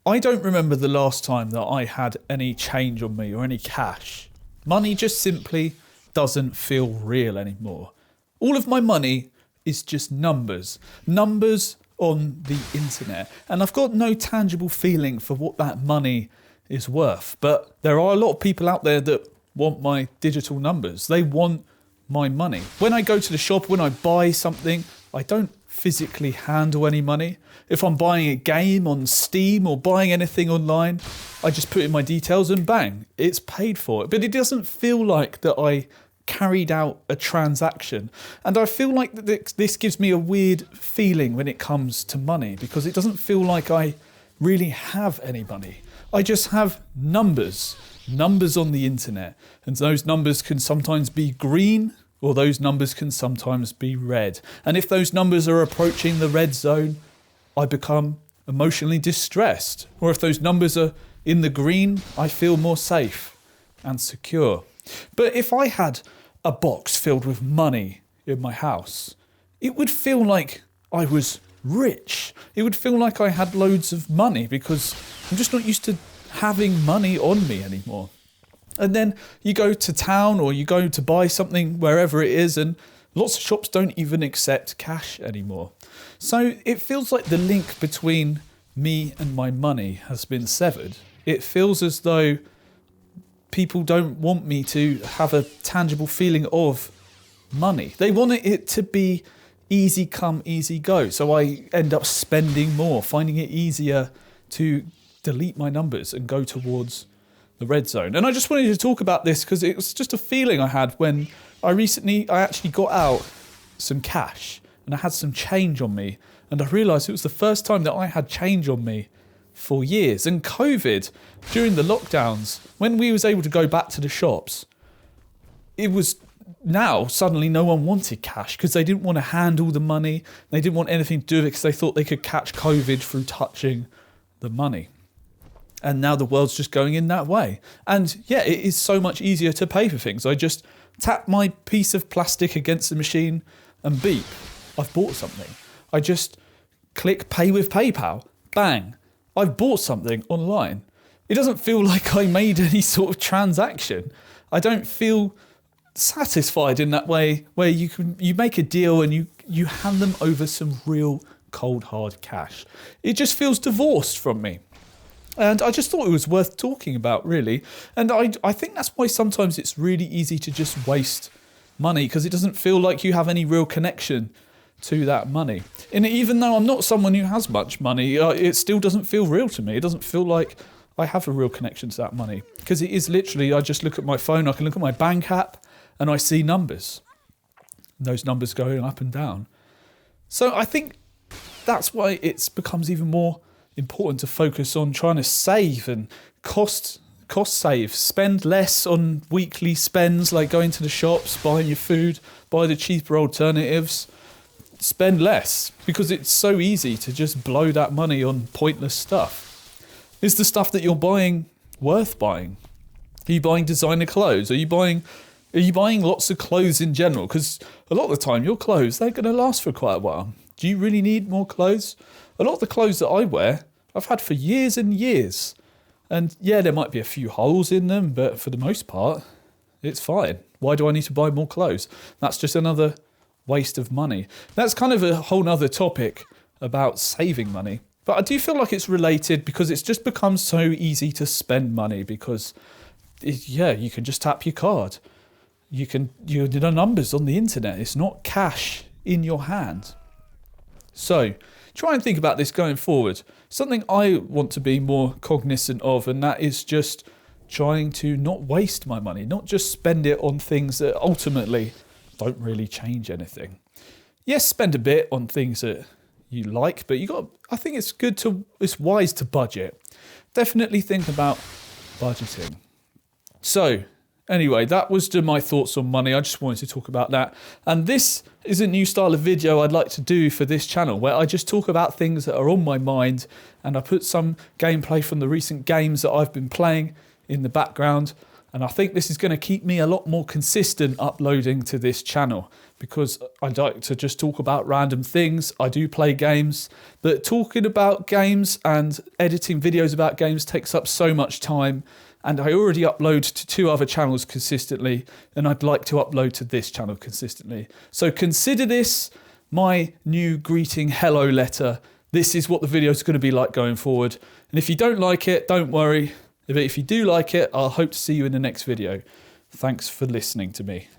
I don't remember the last time that I had any change on me or any cash. Money just simply doesn't feel real anymore. All of my money is just numbers. Numbers on the internet. And I've got no tangible feeling for what that money is worth. But there are a lot of people out there that want my digital numbers. They want my money. When I go to the shop, when I buy something, I don't physically handle any money. If I'm buying a game on Steam or buying anything online, I just put in my details and bang, it's paid for. But it doesn't feel like that I carried out a transaction. And I feel like that this gives me a weird feeling when it comes to money, because it doesn't feel like I really have any money. I just have numbers on the internet. And those numbers can sometimes be green, or those numbers can sometimes be red. And if those numbers are approaching the red zone, I become emotionally distressed. Or if those numbers are in the green, I feel more safe and secure. But if I had a box filled with money in my house, it would feel like I was rich. It would feel like I had loads of money, because I'm just not used to having money on me anymore. And then you go to town or you go to buy something wherever it is, and lots of shops don't even accept cash anymore. So it feels like the link between me and my money has been severed. It feels as though people don't want me to have a tangible feeling of money. They want it to be easy come, easy go. So I end up spending more, finding it easier to delete my numbers and go towards the red zone. And I just wanted to talk about this because it was just a feeling I had when I actually got out some cash and I had some change on me, and I realised it was the first time that I had change on me for years. And COVID, during the lockdowns, when we was able to go back to the shops, it was now suddenly no one wanted cash because they didn't want to handle the money. They didn't want anything to do with it because they thought they could catch COVID through touching the money. And now the world's just going in that way. And yeah, it is so much easier to pay for things. I just tap my piece of plastic against the machine and beep, I've bought something. I just click pay with PayPal, bang, I've bought something online. It doesn't feel like I made any sort of transaction. I don't feel satisfied in that way where you make a deal and you hand them over some real cold hard cash. It just feels divorced from me. And I just thought it was worth talking about, really. And I think that's why sometimes it's really easy to just waste money, because it doesn't feel like you have any real connection to that money. And even though I'm not someone who has much money, it still doesn't feel real to me. It doesn't feel like I have a real connection to that money, because it is literally, I just look at my phone, I can look at my bank app and I see numbers. And those numbers going up and down. So I think that's why it becomes even more important to focus on trying to save and cost save, spend less on weekly spends like going to the shops, buying your food, buy the cheaper alternatives, spend less, because it's so easy to just blow that money on pointless stuff. Is the stuff that you're buying worth buying? Are you buying designer clothes? Are you buying lots of clothes in general? Because a lot of the time your clothes, they're going to last for quite a while. Do you really need more clothes? A lot of the clothes that I wear, I've had for years and years. And yeah, there might be a few holes in them, but for the most part, it's fine. Why do I need to buy more clothes? That's just another waste of money. That's kind of a whole nother topic about saving money. But I do feel like it's related, because it's just become so easy to spend money, because you can just tap your card. You know numbers on the internet. It's not cash in your hand. So try and think about this going forward. Something I want to be more cognizant of, and that is just trying to not waste my money, not just spend it on things that ultimately don't really change anything. Yes, spend a bit on things that you like, but I think it's wise to budget. Definitely think about budgeting. So anyway, that was my thoughts on money. I just wanted to talk about that. And this is a new style of video I'd like to do for this channel, where I just talk about things that are on my mind, and I put some gameplay from the recent games that I've been playing in the background, And I think this is going to keep me a lot more consistent uploading to this channel, because I like to just talk about random things. I do play games, but talking about games and editing videos about games takes up so much time. And I already upload to 2 other channels consistently, and I'd like to upload to this channel consistently. So consider this my new greeting hello letter. This is what the video is going to be like going forward. And if you don't like it, don't worry. But if you do like it, I'll hope to see you in the next video. Thanks for listening to me.